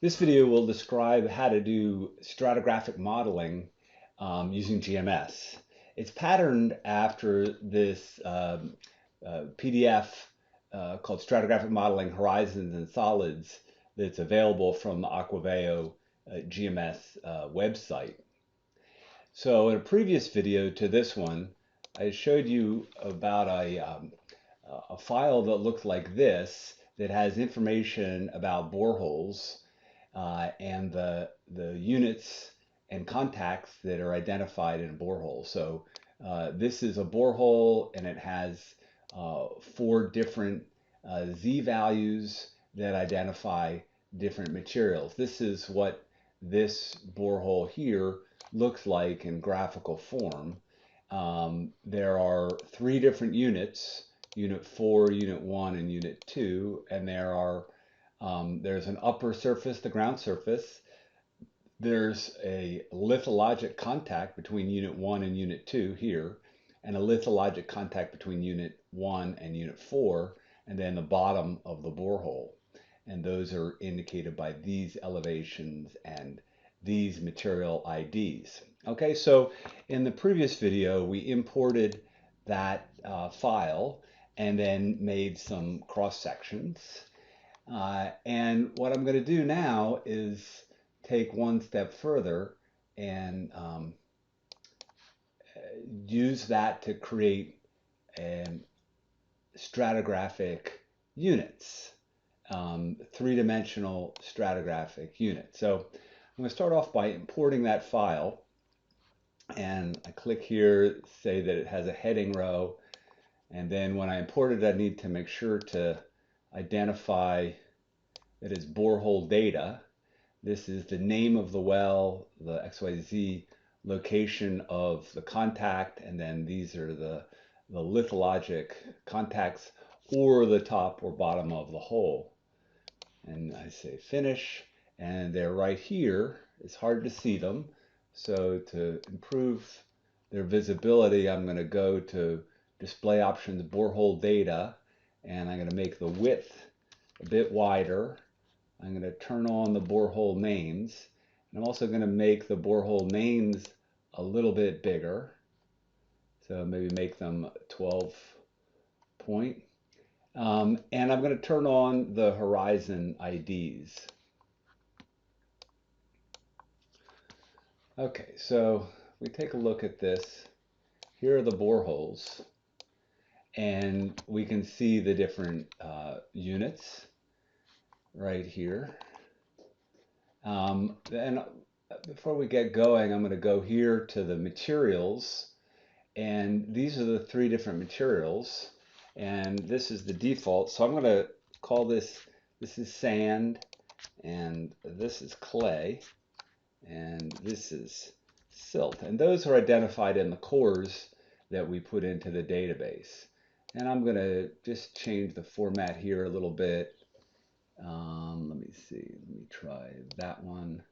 This video will describe how to do stratigraphic modeling using GMS. It's patterned after this PDF called Stratigraphic Modeling Horizons and Solids that's available from the Aquaveo GMS website. So in a previous video to this one, I showed you about a file that looks like this that has information about boreholes and the units and contacts that are identified in a borehole. So this is a borehole, and it has 4 different Z values that identify different materials. This is what this borehole here looks like in graphical form. There are 3 different units, Unit 4, Unit 1, and Unit 2, and there's an upper surface, the ground surface. There's a lithologic contact between Unit 1 and Unit 2 here, and a lithologic contact between Unit 1 and Unit 4, and then the bottom of the borehole. And those are indicated by these elevations and these material IDs. Okay, so in the previous video, we imported that file and then made some cross sections. And what I'm going to do now is take one step further and use that to create stratigraphic units, 3-dimensional stratigraphic units. So I'm going to start off by importing that file, and I click here, say that it has a heading row, and then when I import it, I need to make sure to identify that it's borehole data. This is the name of the well, the XYZ location of the contact, and then these are the lithologic contacts, or the top or bottom of the hole. And I say finish, and they're right here. It's hard to see them, so to improve their visibility, I'm going to go to Display Options, Borehole Data, and I'm going to make the width a bit wider. I'm going to turn on the borehole names, and I'm also going to make the borehole names a little bit bigger. So maybe make them 12 point. And I'm going to turn on the horizon IDs. Okay, so we take a look at this. Here are the boreholes, and we can see the different units right here. And before we get going, I'm going to go here to the materials, and these are the 3 different materials, and this is the default. So I'm going to call this is sand, and this is clay, and this is silt, and those are identified in the cores that we put into the database. And I'm going to just change the format here a little bit. Let me see, let me try that one.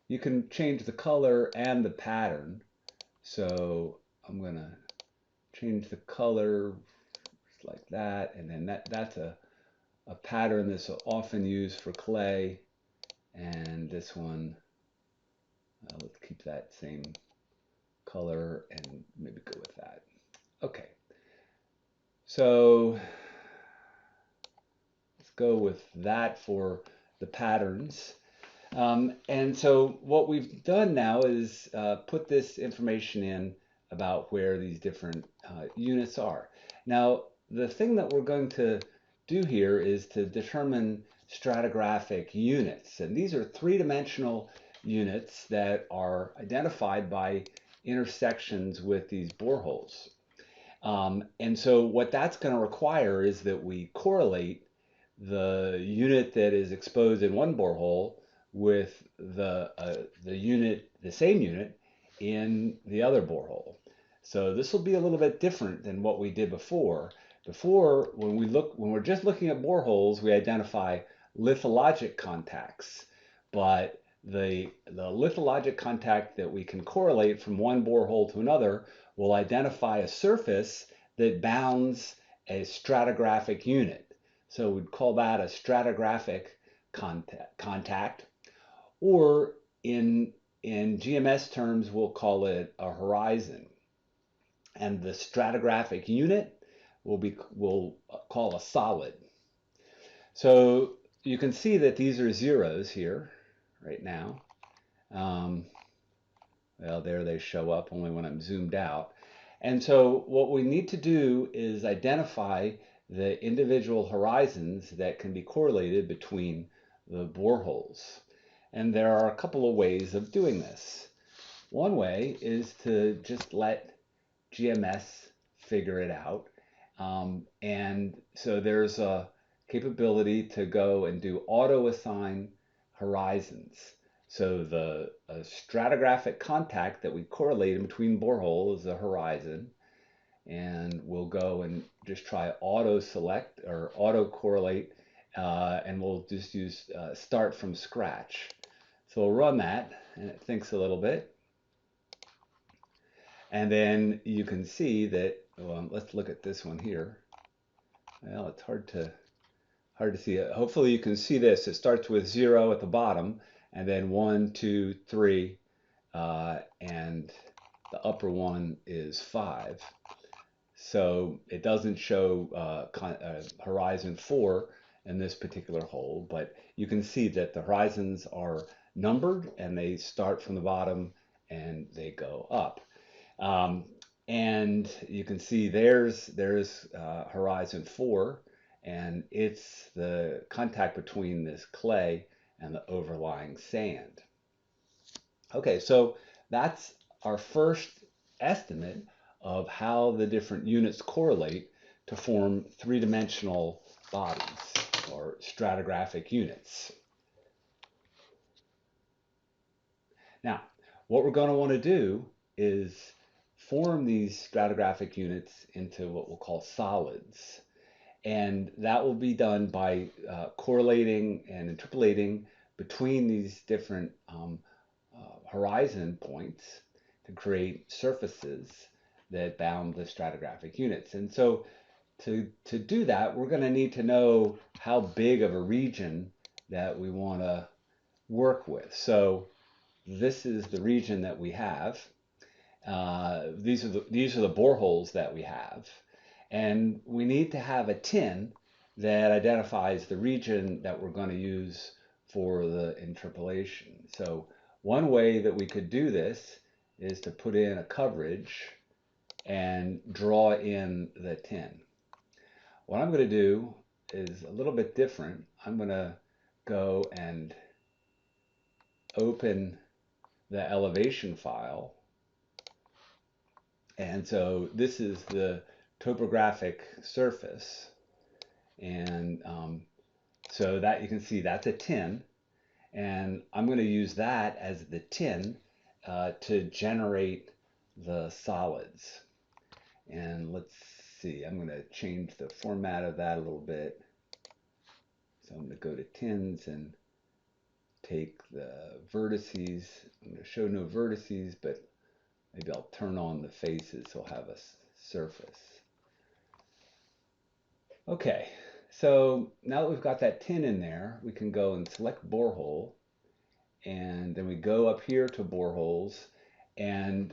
You can change the color and the pattern. So I'm going to change the color like that, and then that's a pattern that's often used for clay. And this one, let's keep that same color and maybe go with that. Okay, so let's go with that for the patterns. And so what we've done now is put this information in about where these different units are. Now, the thing that we're going to do here is to determine stratigraphic units. And these are 3-dimensional units that are identified by intersections with these boreholes. And so what that's going to require is that we correlate the unit that is exposed in one borehole with the same unit in the other borehole. So this will be a little bit different than what we did before. Before, when we're just looking at boreholes, we identify lithologic contacts, but the lithologic contact that we can correlate from one borehole to another will identify a surface that bounds a stratigraphic unit. So we'd call that a stratigraphic contact, or in GMS terms, we'll call it a horizon. And the stratigraphic unit we'll call a solid. So you can see that these are zeros here right now. Well, there they show up only when I'm zoomed out. And so what we need to do is identify the individual horizons that can be correlated between the boreholes. And there are a couple of ways of doing this. One way is to just let GMS figure it out. And so there's a capability to go and do auto-assign horizons. So the stratigraphic contact that we correlate in between borehole is a horizon. And we'll go and just try auto-select or auto-correlate, and we'll just use start from scratch. So we'll run that, and it thinks a little bit. And then you can see that, let's look at this one here. Well, it's hard to see it. Hopefully you can see this. It starts with 0 at the bottom, and then 1, 2, 3, and the upper one is 5. So it doesn't show horizon 4 in this particular hole, but you can see that the horizons are numbered, and they start from the bottom and they go up. And you can see there's horizon 4, and it's the contact between this clay and the overlying sand. Okay, so that's our first estimate of how the different units correlate to form three-dimensional bodies or stratigraphic units. Now, what we're going to want to do is form these stratigraphic units into what we'll call solids. And that will be done by correlating and interpolating between these different horizon points to create surfaces that bound the stratigraphic units. And so to do that, we're going to need to know how big of a region that we want to work with. So this is the region that we have. These are the boreholes that we have, and we need to have a tin that identifies the region that we're going to use for the interpolation. So one way that we could do this is to put in a coverage and draw in the tin. What I'm going to do is a little bit different. I'm going to go and open the elevation file. And so this is the topographic surface. And so that you can see that's a tin. And I'm going to use that as the tin to generate the solids. And let's see, I'm going to change the format of that a little bit. So I'm going to go to tins and take the vertices. I'm going to show no vertices, but maybe I'll turn on the faces so I'll have a surface. Okay, so now that we've got that tin in there, we can go and select borehole, and then we go up here to boreholes, and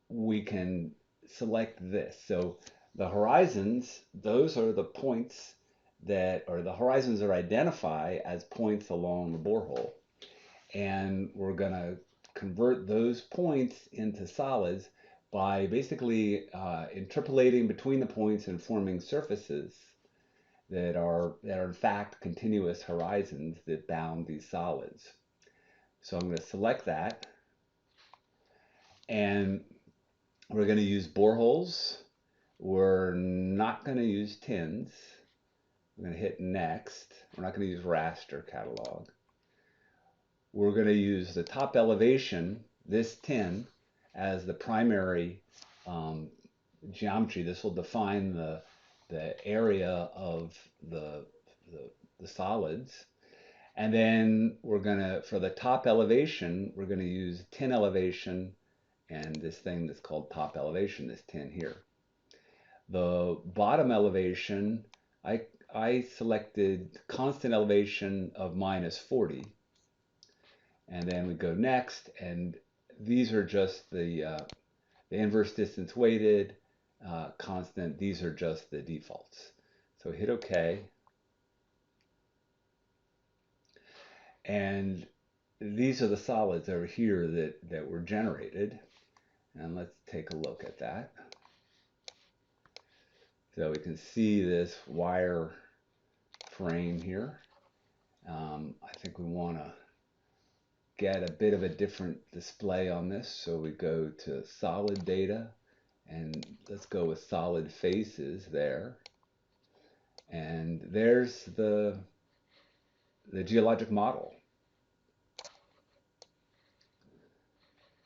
we can select this. So the horizons, those are the points that, or the horizons are identified as points along the borehole. And we're going to convert those points into solids by basically interpolating between the points and forming surfaces that are in fact continuous horizons that bound these solids. So I'm going to select that, and we're going to use boreholes. We're not going to use tins. We're going to hit next. We're not going to use raster catalog. We're going to use the top elevation, this tin, as the primary geometry. This will define the area of the solids. And then we're going to, for the top elevation, we're going to use tin elevation and this thing that's called top elevation, this tin here. The bottom elevation, I selected constant elevation of -40, and then we go next, and these are just the inverse distance weighted, constant. These are just the defaults. So hit OK, and these are the solids over here that were generated, and let's take a look at that. So we can see this wire frame here. I think we want to get a bit of a different display on this, so we go to solid data, and let's go with solid faces there. And there's the geologic model.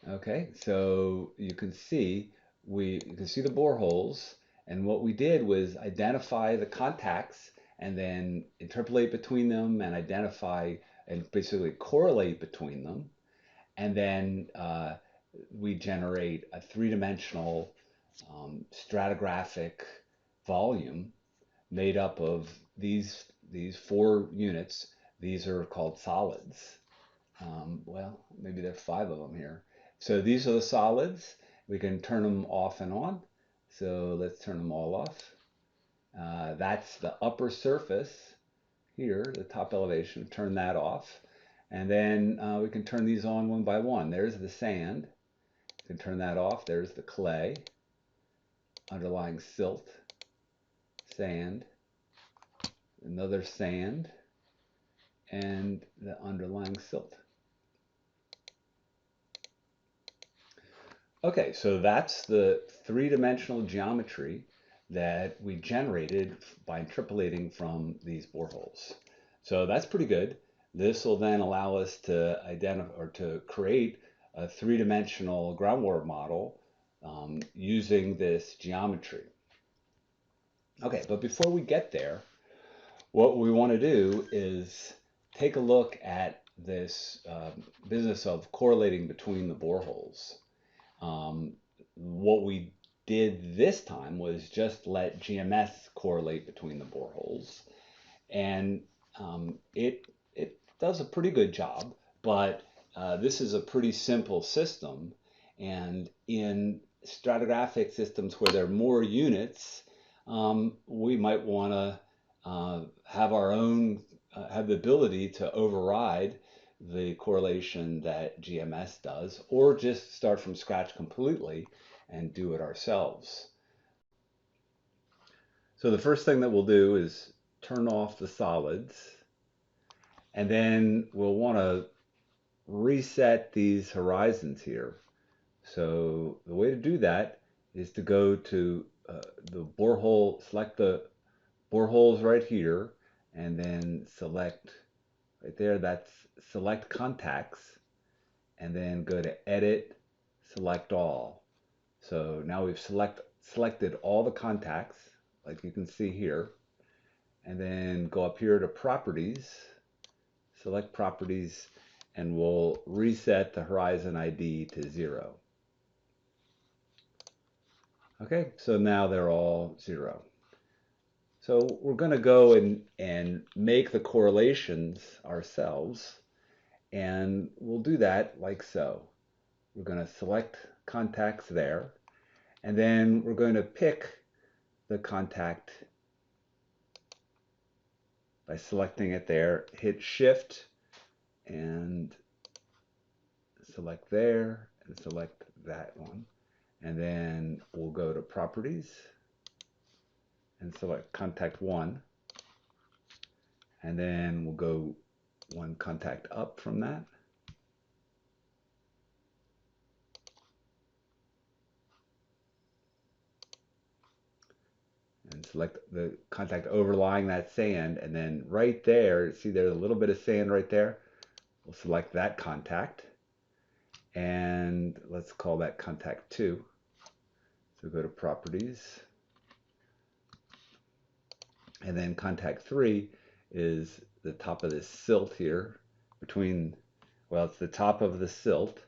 Okay, so you can see the boreholes, and what we did was identify the contacts and then interpolate between them and identify and basically correlate between them, and then we generate a three-dimensional stratigraphic volume made up of these 4 units. These are called solids. Well, maybe there are 5 of them here. So these are the solids. We can turn them off and on. So let's turn them all off. That's the upper surface here, the top elevation. Turn that off. And then we can turn these on one by one. There's the sand. You can turn that off. There's the clay, underlying silt, sand, another sand, and the underlying silt. Okay, so that's the three-dimensional geometry that we generated by interpolating from these boreholes. So that's pretty good. This will then allow us to identify or to create a three-dimensional groundwater model using this geometry. Okay, but before we get there, what we want to do is take a look at this business of correlating between the boreholes. What we did this time was just let GMS correlate between the boreholes, and it does a pretty good job, but this is a pretty simple system, and in stratigraphic systems where there are more units, we might want to have our own, have the ability to override the correlation that GMS does, or just start from scratch completely and do it ourselves. So the first thing that we'll do is turn off the solids, and then we'll want to reset these horizons here. So the way to do that is to go to the borehole, select the boreholes right here, and then select right there, that's select contacts, and then go to edit, select all. So now we've selected all the contacts, like you can see here, and then go up here to properties, select properties, and we'll reset the horizon ID to 0. Okay, so now they're all 0. So we're going to go and make the correlations ourselves, and we'll do that like so. We're going to select contacts there, and then we're going to pick the contact by selecting it there. Hit Shift and select there and select that one, and then we'll go to Properties and select Contact 1, and then we'll go one contact up from that. And select the contact overlying that sand, and then right there, see there's a little bit of sand right there. We'll select that contact, and let's call that contact 2. So go to Properties, and then contact 3 is the top of this silt here, between, well, it's the top of the silt,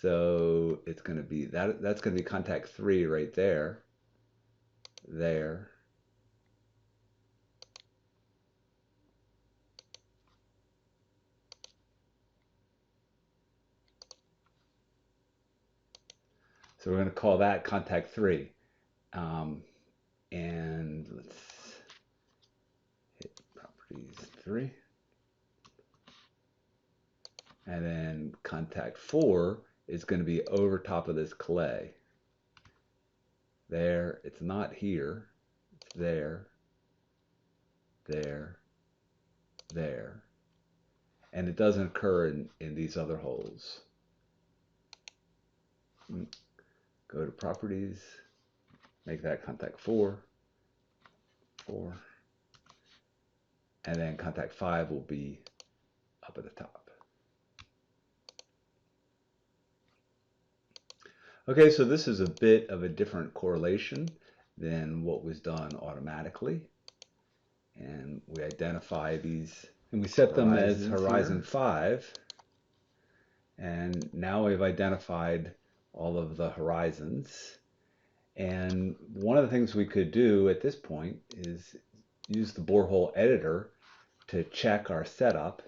so it's going to be that's going to be contact 3 right there, there, So we're going to call that contact 3. And let's hit properties 3. And then contact 4 is going to be over top of this clay. There, it's not here, it's there, there, there. And it doesn't occur in these other holes. Go to properties, make that contact 4, 4, and then contact 5 will be up at the top. Okay, so this is a bit of a different correlation than what was done automatically. And we identify these, and we set them as horizon 5. And now we've identified all of the horizons. And one of the things we could do at this point is use the borehole editor to check our setup.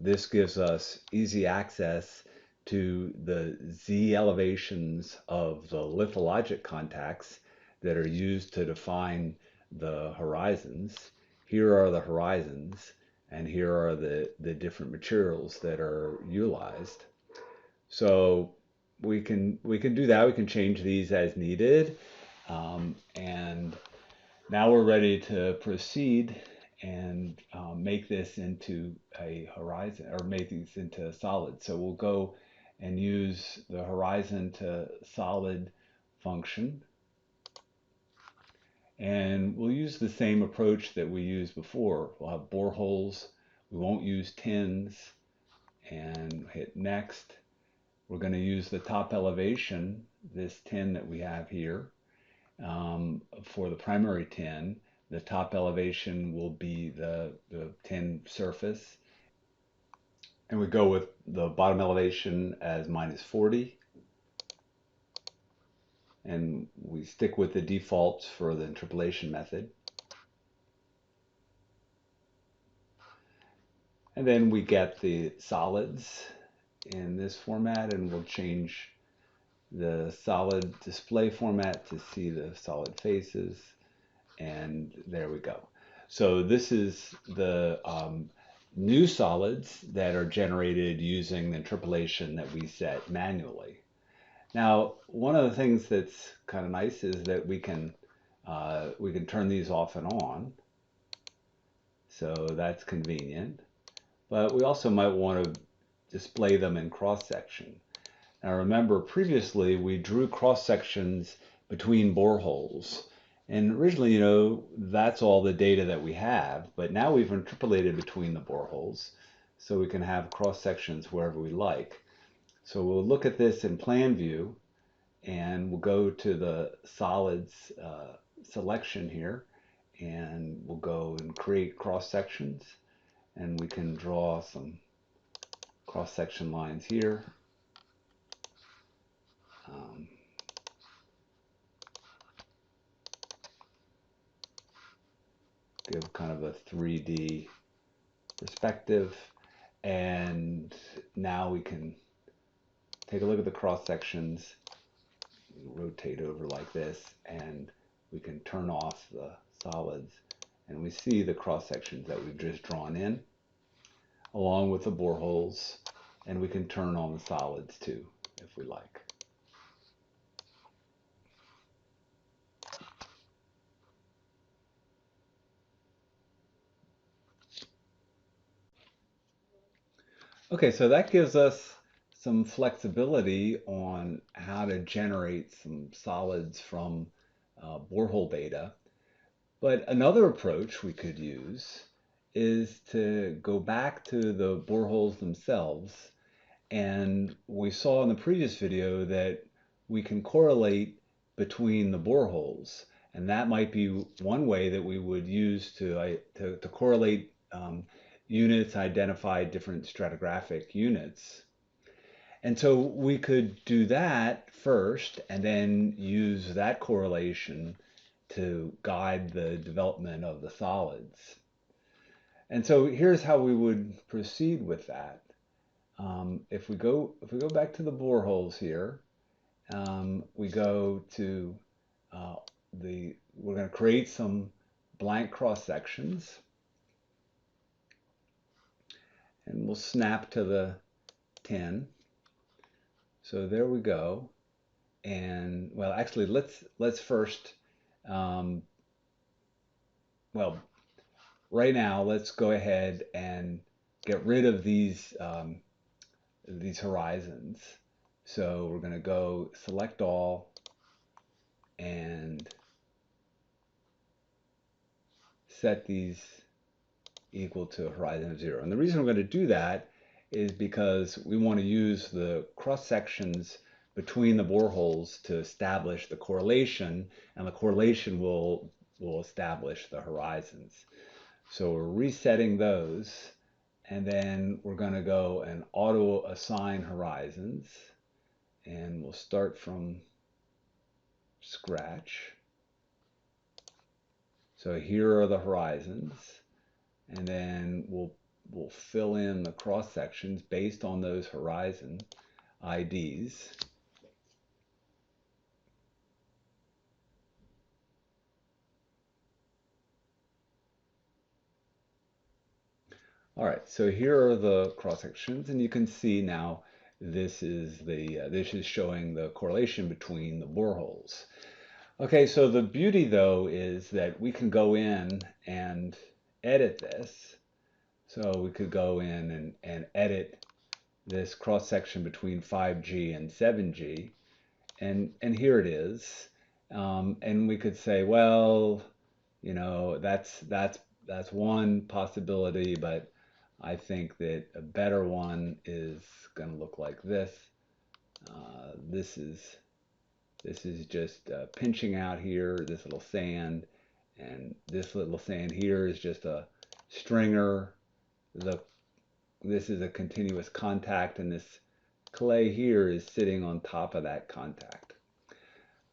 This gives us easy access to the Z elevations of the lithologic contacts that are used to define the horizons. Here are the horizons, and here are the different materials that are utilized. So we can do that. We can change these as needed. And now we're ready to proceed and make this into a horizon, or make these into solid. So we'll go and use the horizon to solid function. And we'll use the same approach that we used before. We'll have boreholes. We won't use tins. And hit next. We're going to use the top elevation, this tin that we have here, for the primary tin. The top elevation will be the tin surface. And we go with the bottom elevation as -40. And we stick with the defaults for the interpolation method. And then we get the solids in this format, and we'll change the solid display format to see the solid faces. And there we go. So this is the new solids that are generated using the interpolation that we set manually. Now, one of the things that's kind of nice is that we can turn these off and on. So that's convenient. But we also might want to display them in cross-section. Now remember, previously we drew cross-sections between boreholes. And originally, you know, that's all the data that we have, but now we've interpolated between the boreholes, so we can have cross-sections wherever we like. So we'll look at this in plan view, and we'll go to the solids selection here, and we'll go and create cross-sections, and we can draw some cross-section lines here. Give kind of a 3D perspective, and now we can take a look at the cross sections, rotate over like this, and we can turn off the solids, and we see the cross sections that we've just drawn in along with the boreholes, and we can turn on the solids too if we like. Okay, so that gives us some flexibility on how to generate some solids from borehole data. But another approach we could use is to go back to the boreholes themselves. And we saw in the previous video that we can correlate between the boreholes. And that might be one way that we would use to correlate units, identify different stratigraphic units. And so we could do that first and then use that correlation to guide the development of the solids. And so here's how we would proceed with that. If we go back to the boreholes here, we go to we're going to create some blank cross sections, and we'll snap to the 10. So there we go. And well, actually, let's first, um, well, right now, let's go ahead and get rid of these horizons. So we're going to go select all and set these equal to a horizon of 0. And the reason we're going to do that is because we want to use the cross sections between the boreholes to establish the correlation, and the correlation will establish the horizons. So we're resetting those, and then we're going to go and auto assign horizons, and we'll start from scratch. So here are the horizons, and then we'll fill in the cross sections based on those horizon IDs. All right, so here are the cross sections, and you can see now this is showing the correlation between the boreholes. Okay, so the beauty though is that we can go in and edit this. So we could go in and edit this cross section between 5G and 7G, and here it is. And we could say, well, you know, that's one possibility, but I think that a better one is going to look like this. This is just pinching out here, this little sand, and this little sand here is just a stringer. This is a continuous contact, and this clay here is sitting on top of that contact.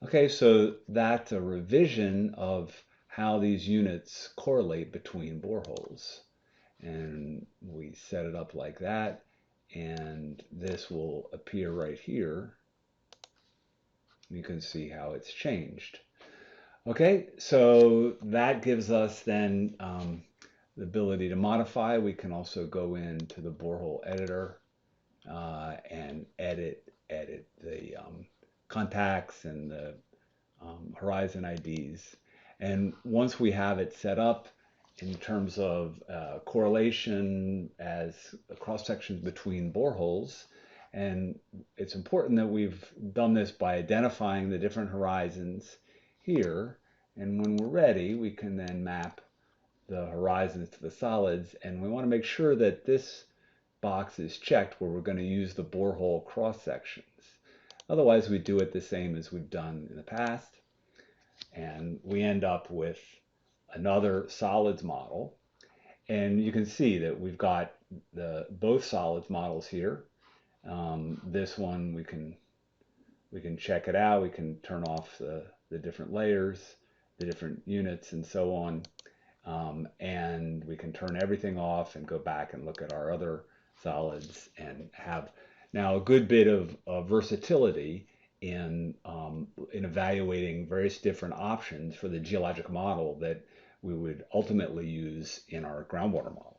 Okay, so that's a revision of how these units correlate between boreholes. And we set it up like that, and this will appear right here. You can see how it's changed. Okay, so that gives us then the ability to modify. We can also go into the borehole editor and edit the contacts and the horizon IDs. And once we have it set up in terms of correlation as cross sections between boreholes, and it's important that we've done this by identifying the different horizons here. And when we're ready, we can then map the horizons to the solids. And we want to make sure that this box is checked where we're going to use the borehole cross sections. Otherwise, we do it the same as we've done in the past, and we end up with another solids model. And you can see that we've got both solids models here. This one we can check it out. We can turn off the different layers, the different units, and so on. And we can turn everything off and go back and look at our other solids and have now a good bit of versatility in evaluating various different options for the geologic model that we would ultimately use in our groundwater model.